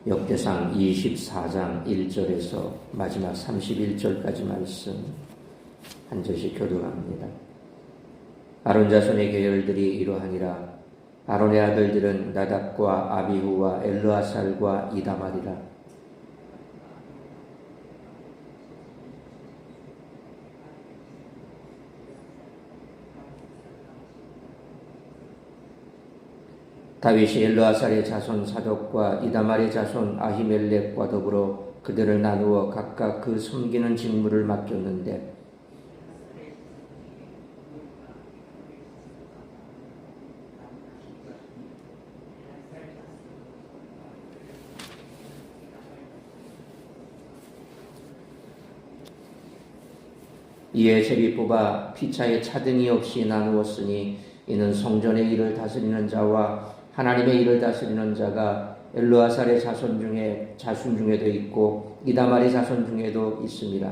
역대상 24장 1절에서 마지막 31절까지 말씀 한 절씩 교독합니다. 아론 자손의 계열들이 이러하니라. 아론의 아들들은 나답과 아비후와 엘르아살과 이다말이라. 다윗이 엘르아살의 자손 사독과 이다말의 자손 아히멜렉과 더불어 그들을 나누어 각각 그 섬기는 직무를 맡겼는데 이에 제비 뽑아 피차에 차등이 없이 나누었으니 이는 성전의 일을 다스리는 자와 하나님의 일을 다스리는 자가 엘르아살의 자손 중에도 있고 이다말의 자손 중에도 있습니다.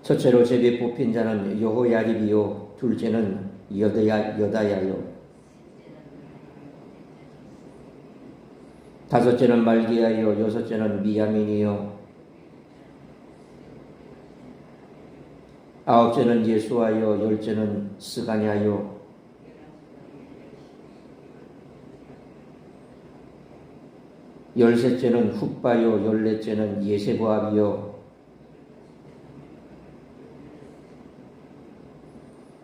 첫째로 제비 뽑힌 자는 여호야립이요 둘째는 여다야요 다섯째는 말기야요 여섯째는 미야민이요 아홉째는 예수와요 열째는 스가냐요 열셋째는 훗바요 열넷째는 예세보압이요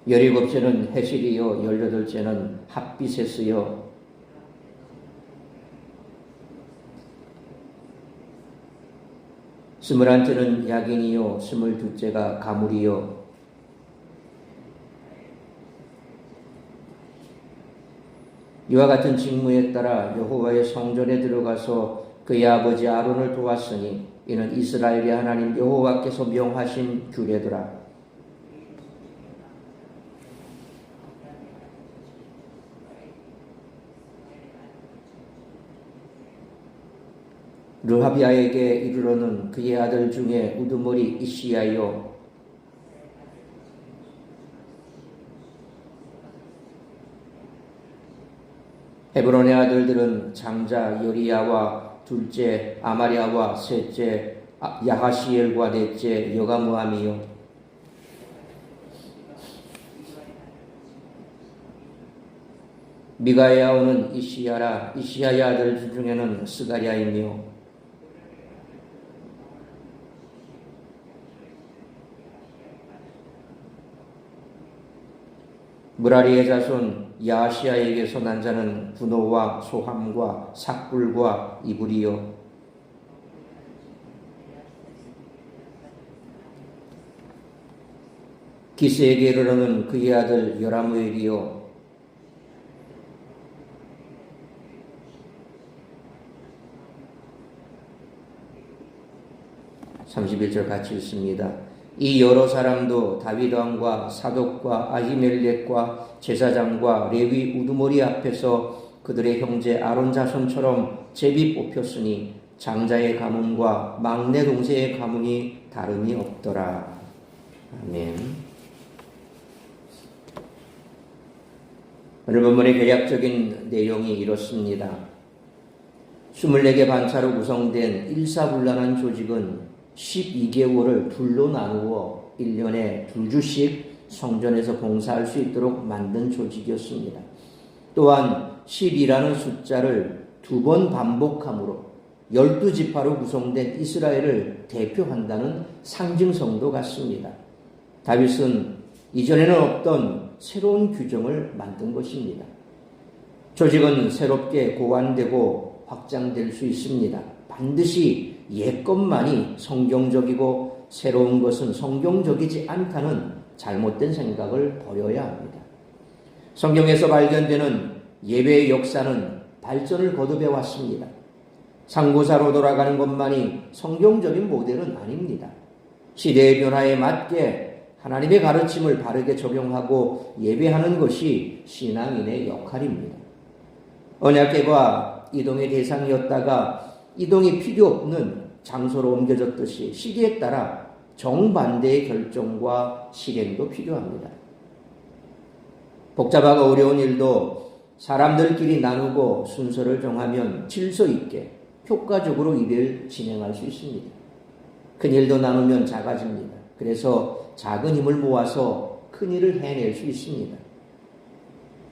열일곱째는 헤실이요 열여덟째는 핫비세스요 스물한째는 야긴이요 스물둘째가 가물이요 이와 같은 직무에 따라 여호와의 성전에 들어가서 그의 아버지 아론을 도왔으니 이는 이스라엘의 하나님 여호와께서 명하신 규례더라. 르하비아에게 이르러는 그의 아들 중에 우두머리 이시야요 헤브론의 아들들은 장자 여리야와 둘째 아마리아와 셋째 야하시엘과 넷째 여가무함이요 미가의 아우는 이시야라. 이시야의 아들 중에는 스가랴이며 무라리의 자손 야시아에게서 난 자는 분노와 소함과 삭불과 이불이요 기스에게 이르러는 그의 아들 여라무엘이요 31절 같이 읽습니다. 이 여러 사람도 다윗 왕과 사독과 아히멜렉과 제사장과 레위 우두머리 앞에서 그들의 형제 아론 자손처럼 제비 뽑혔으니 장자의 가문과 막내 동생의 가문이 다름이 없더라. 아멘. 오늘 본문의 개략적인 내용이 이렇습니다. 24개 반차로 구성된 일사불란한 조직은 12개월을 둘로 나누어 1년에 2주씩 성전에서 봉사할 수 있도록 만든 조직이었습니다. 또한 10이라는 숫자를 2번 반복함으로 12지파로 구성된 이스라엘을 대표한다는 상징성도 같습니다. 다윗은 이전에는 없던 새로운 규정을 만든 것입니다. 조직은 새롭게 고안되고 확장될 수 있습니다. 반드시 옛것만이 성경적이고 새로운 것은 성경적이지 않다는 잘못된 생각을 버려야 합니다. 성경에서 발견되는 예배의 역사는 발전을 거듭해 왔습니다. 상고사로 돌아가는 것만이 성경적인 모델은 아닙니다. 시대의 변화에 맞게 하나님의 가르침을 바르게 적용하고 예배하는 것이 신앙인의 역할입니다. 언약궤가 이동의 대상이었다가 이동이 필요 없는 장소로 옮겨졌듯이 시기에 따라 정반대의 결정과 실행도 필요합니다. 복잡하고 어려운 일도 사람들끼리 나누고 순서를 정하면 질서 있게 효과적으로 일을 진행할 수 있습니다. 큰 일도 나누면 작아집니다. 그래서 작은 힘을 모아서 큰 일을 해낼 수 있습니다.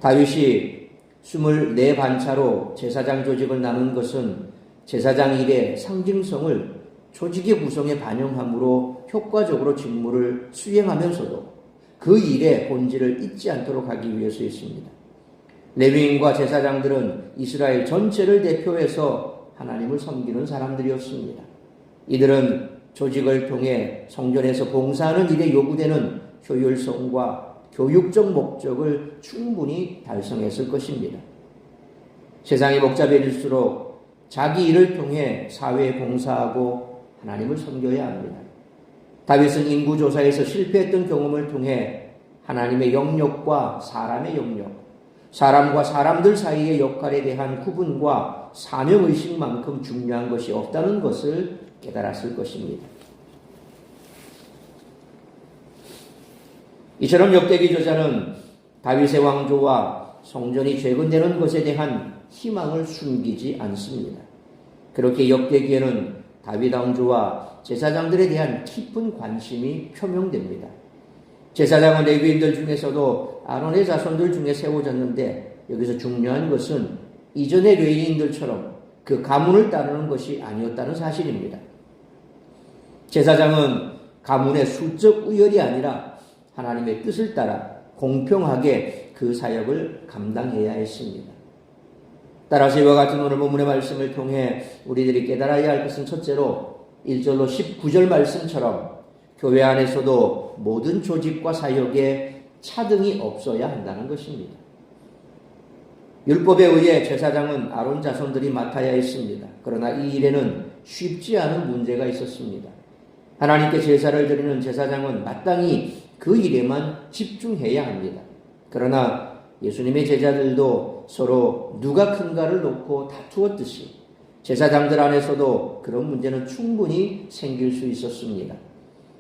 다윗이 24반차로 제사장 조직을 나눈 것은 제사장 일의 상징성을 조직의 구성에 반영함으로 효과적으로 직무를 수행하면서도 그 일의 본질을 잊지 않도록 하기 위해서였습니다. 레위인과 제사장들은 이스라엘 전체를 대표해서 하나님을 섬기는 사람들이었습니다. 이들은 조직을 통해 성전에서 봉사하는 일에 요구되는 효율성과 교육적 목적을 충분히 달성했을 것입니다. 세상이 복잡해질수록 자기 일을 통해 사회에 봉사하고 하나님을 섬겨야 합니다. 다윗은 인구조사에서 실패했던 경험을 통해 하나님의 영역과 사람의 영역, 사람과 사람들 사이의 역할에 대한 구분과 사명의식만큼 중요한 것이 없다는 것을 깨달았을 것입니다. 이처럼 역대기 저자는 다윗의 왕조와 성전이 재건되는 것에 대한 희망을 숨기지 않습니다. 그렇게 역대기에는 다윗 왕조와 제사장들에 대한 깊은 관심이 표명됩니다. 제사장은 레위인들 중에서도 아론의 자손들 중에 세워졌는데 여기서 중요한 것은 이전의 레위인들처럼 그 가문을 따르는 것이 아니었다는 사실입니다. 제사장은 가문의 수적 우열이 아니라 하나님의 뜻을 따라 공평하게 그 사역을 감당해야 했습니다. 따라서 이와 같은 오늘 본문의 말씀을 통해 우리들이 깨달아야 할 것은 첫째로 1절로 19절 말씀처럼 교회 안에서도 모든 조직과 사역에 차등이 없어야 한다는 것입니다. 율법에 의해 제사장은 아론 자손들이 맡아야 했습니다. 그러나 이 일에는 쉽지 않은 문제가 있었습니다. 하나님께 제사를 드리는 제사장은 마땅히 그 일에만 집중해야 합니다. 그러나 예수님의 제자들도 서로 누가 큰가를 놓고 다투었듯이 제사장들 안에서도 그런 문제는 충분히 생길 수 있었습니다.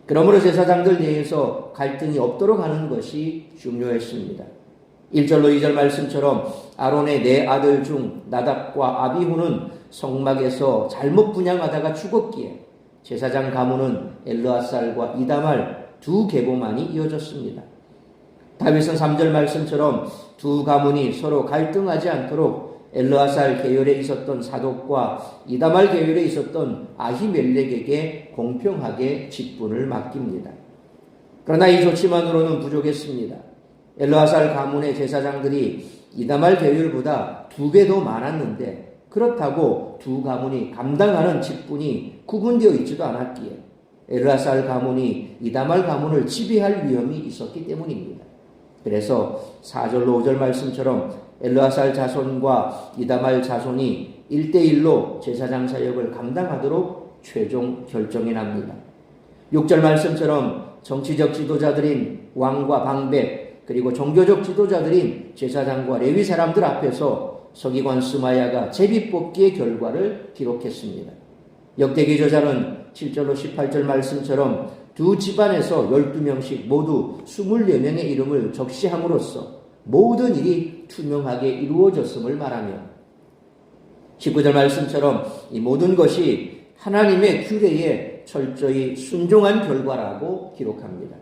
그러므로 제사장들 내에서 갈등이 없도록 하는 것이 중요했습니다. 1절로 2절 말씀처럼 아론의 네 아들 중 나답과 아비후는 성막에서 잘못 분향하다가 죽었기에 제사장 가문은 엘르아살과 이다말 두 계보만이 이어졌습니다. 다윗은 3절 말씀처럼 두 가문이 서로 갈등하지 않도록 엘르아살 계열에 있었던 사독과 이다말 계열에 있었던 아히멜렉에게 공평하게 직분을 맡깁니다. 그러나 이 조치만으로는 부족했습니다. 엘르아살 가문의 제사장들이 이다말 계열보다 2배 더 많았는데 그렇다고 두 가문이 감당하는 직분이 구분되어 있지도 않았기에 엘르아살 가문이 이다말 가문을 지배할 위험이 있었기 때문입니다. 그래서 4절로 5절 말씀처럼 엘르아살 자손과 이다말 자손이 1대1로 제사장 사역을 감당하도록 최종 결정이 납니다. 6절 말씀처럼 정치적 지도자들인 왕과 방백 그리고 종교적 지도자들인 제사장과 레위 사람들 앞에서 서기관 스마야가 제비뽑기의 결과를 기록했습니다. 역대기 저자는 7절로 18절 말씀처럼 두 집안에서 12명씩 모두 24명의 이름을 적시함으로써 모든 일이 투명하게 이루어졌음을 말하며 19절 말씀처럼 이 모든 것이 하나님의 규례에 철저히 순종한 결과라고 기록합니다.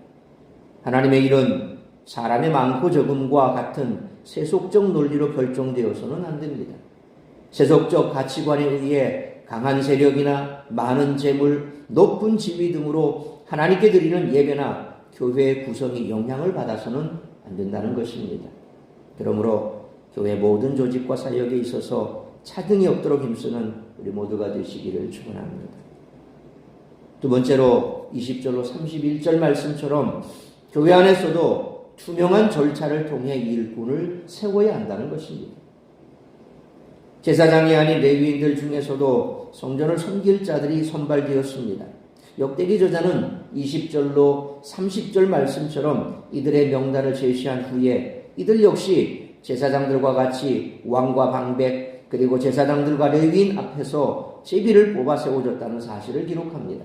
하나님의 일은 사람의 많고 적음과 같은 세속적 논리로 결정되어서는 안 됩니다. 세속적 가치관에 의해 강한 세력이나 많은 재물, 높은 지위 등으로 하나님께 드리는 예배나 교회의 구성이 영향을 받아서는 안 된다는 것입니다. 그러므로 교회 모든 조직과 사역에 있어서 차등이 없도록 힘쓰는 우리 모두가 되시기를 축원합니다. 두 번째로 20절로 31절 말씀처럼 교회 안에서도 투명한 절차를 통해 일꾼을 세워야 한다는 것입니다. 제사장이 아닌 레위인들 중에서도 성전을 섬길 자들이 선발되었습니다. 역대기 저자는 20절로 30절 말씀처럼 이들의 명단을 제시한 후에 이들 역시 제사장들과 같이 왕과 방백 그리고 제사장들과 레위인 앞에서 제비를 뽑아 세워줬다는 사실을 기록합니다.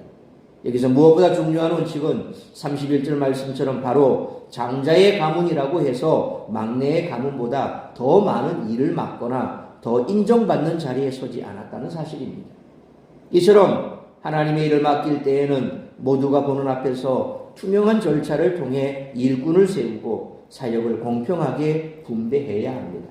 여기서 무엇보다 중요한 원칙은 31절 말씀처럼 바로 장자의 가문이라고 해서 막내의 가문보다 더 많은 일을 맡거나 더 인정받는 자리에 서지 않았다는 사실입니다. 이처럼 하나님의 일을 맡길 때에는 모두가 보는 앞에서 투명한 절차를 통해 일꾼을 세우고 사역을 공평하게 분배해야 합니다.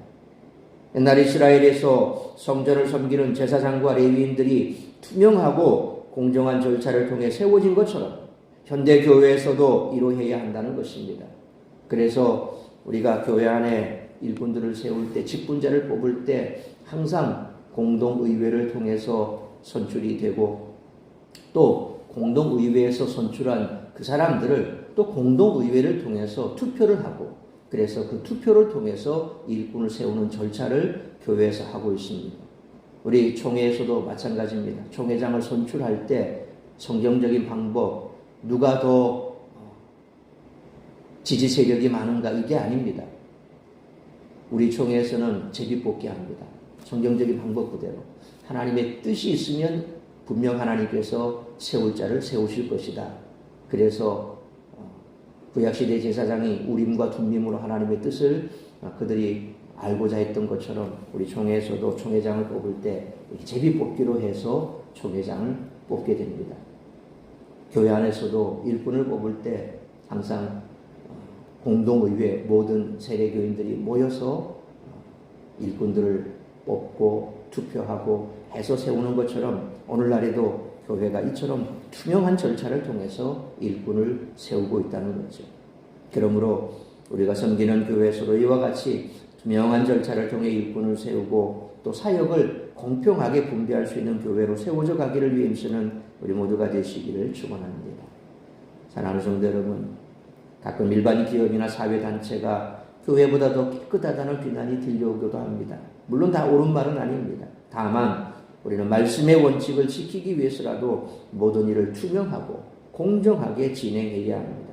옛날 이스라엘에서 성전을 섬기는 제사장과 레위인들이 투명하고 공정한 절차를 통해 세워진 것처럼 현대 교회에서도 이루어야 한다는 것입니다. 그래서 우리가 교회 안에 일꾼들을 세울 때, 직분자를 뽑을 때 항상 공동의회를 통해서 선출이 되고 또 공동의회에서 선출한 그 사람들을 또 공동의회를 통해서 투표를 하고 그래서 그 투표를 통해서 일꾼을 세우는 절차를 교회에서 하고 있습니다. 우리 총회에서도 마찬가지입니다. 총회장을 선출할 때 성경적인 방법, 누가 더 지지 세력이 많은가 이게 아닙니다. 우리 총회에서는 제비뽑기 합니다. 성경적인 방법 그대로. 하나님의 뜻이 있으면 분명 하나님께서 세울 자를 세우실 것이다. 그래서 구약시대 제사장이 우림과 둠림으로 하나님의 뜻을 그들이 알고자 했던 것처럼 우리 총회에서도 총회장을 뽑을 때 제비뽑기로 해서 총회장을 뽑게 됩니다. 교회 안에서도 일꾼을 뽑을 때 항상 공동의회 모든 세례교인들이 모여서 일꾼들을 뽑고 투표하고 해서 세우는 것처럼 오늘날에도 교회가 이처럼 투명한 절차를 통해서 일꾼을 세우고 있다는 거죠. 그러므로 우리가 섬기는 교회에서도 이와 같이 투명한 절차를 통해 일꾼을 세우고 또 사역을 공평하게 분배할 수 있는 교회로 세워져 가기를 위해서는 우리 모두가 되시기를 축원합니다. 사랑하는 성도 여러분, 가끔 일반 기업이나 사회단체가 교회보다 더 깨끗하다는 비난이 들려오기도 합니다. 물론 다 옳은 말은 아닙니다. 다만 우리는 말씀의 원칙을 지키기 위해서라도 모든 일을 투명하고 공정하게 진행해야 합니다.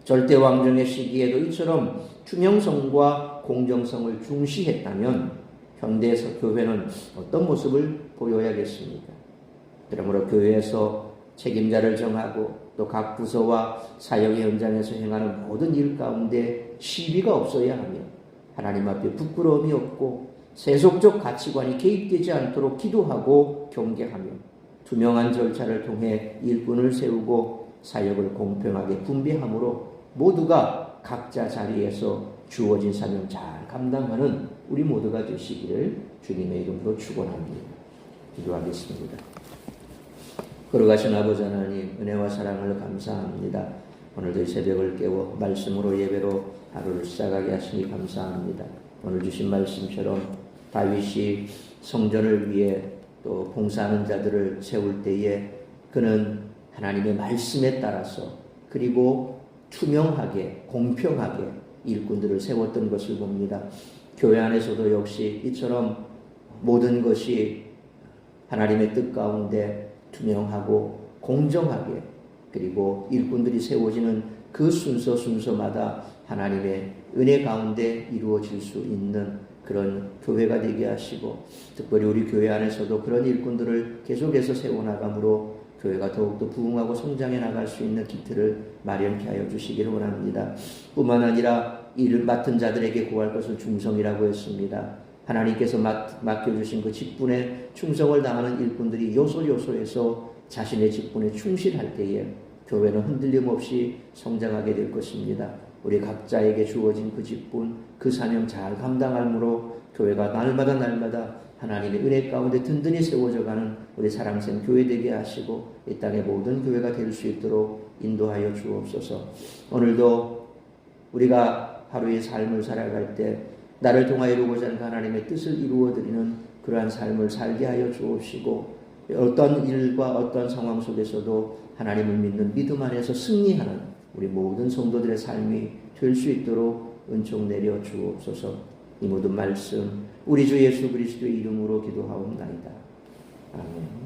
절대왕정의 시기에도 이처럼 투명성과 공정성을 중시했다면 현대에서 교회는 어떤 모습을 보여야겠습니까? 그러므로 교회에서 책임자를 정하고 또 각 부서와 사역 현장에서 행하는 모든 일 가운데 시비가 없어야 하며 하나님 앞에 부끄러움이 없고 세속적 가치관이 개입되지 않도록 기도하고 경계하며 투명한 절차를 통해 일꾼을 세우고 사역을 공평하게 분배함으로 모두가 각자 자리에서 주어진 사명 잘 감당하는 우리 모두가 되시기를 주님의 이름으로 축원합니다. 기도하겠습니다. 걸어가신 아버지 하나님, 은혜와 사랑을 감사합니다. 오늘도 이 새벽을 깨워 말씀으로 예배로 하루를 시작하게 하시니 감사합니다. 오늘 주신 말씀처럼 다윗이 성전을 위해 또 봉사하는 자들을 세울 때에 그는 하나님의 말씀에 따라서 그리고 투명하게 공평하게 일꾼들을 세웠던 것을 봅니다. 교회 안에서도 역시 이처럼 모든 것이 하나님의 뜻 가운데 투명하고 공정하게 그리고 일꾼들이 세워지는 그 순서마다 하나님의 은혜 가운데 이루어질 수 있는 그런 교회가 되게 하시고 특별히 우리 교회 안에서도 그런 일꾼들을 계속해서 세워나감으로 교회가 더욱더 부흥하고 성장해 나갈 수 있는 기틀을 마련케 하여 주시기를 원합니다. 뿐만 아니라 일을 맡은 자들에게 구할 것을 충성이라고 했습니다. 하나님께서 맡겨주신 그 직분에 충성을 다하는 일꾼들이 요소에서 자신의 직분에 충실할 때에 교회는 흔들림 없이 성장하게 될 것입니다. 우리 각자에게 주어진 그 직분, 그 사명 잘 감당함으로 교회가 날마다 하나님의 은혜 가운데 든든히 세워져가는 우리 사랑샘 교회 되게 하시고 이 땅의 모든 교회가 될 수 있도록 인도하여 주옵소서. 오늘도 우리가 하루의 삶을 살아갈 때 나를 통하여 이루고자 하는 하나님의 뜻을 이루어드리는 그러한 삶을 살게 하여 주옵시고 어떤 일과 어떤 상황 속에서도 하나님을 믿는 믿음 안에서 승리하는 우리 모든 성도들의 삶이 될 수 있도록 은총 내려 주옵소서. 이 모든 말씀 우리 주 예수 그리스도의 이름으로 기도하옵나이다. 아멘.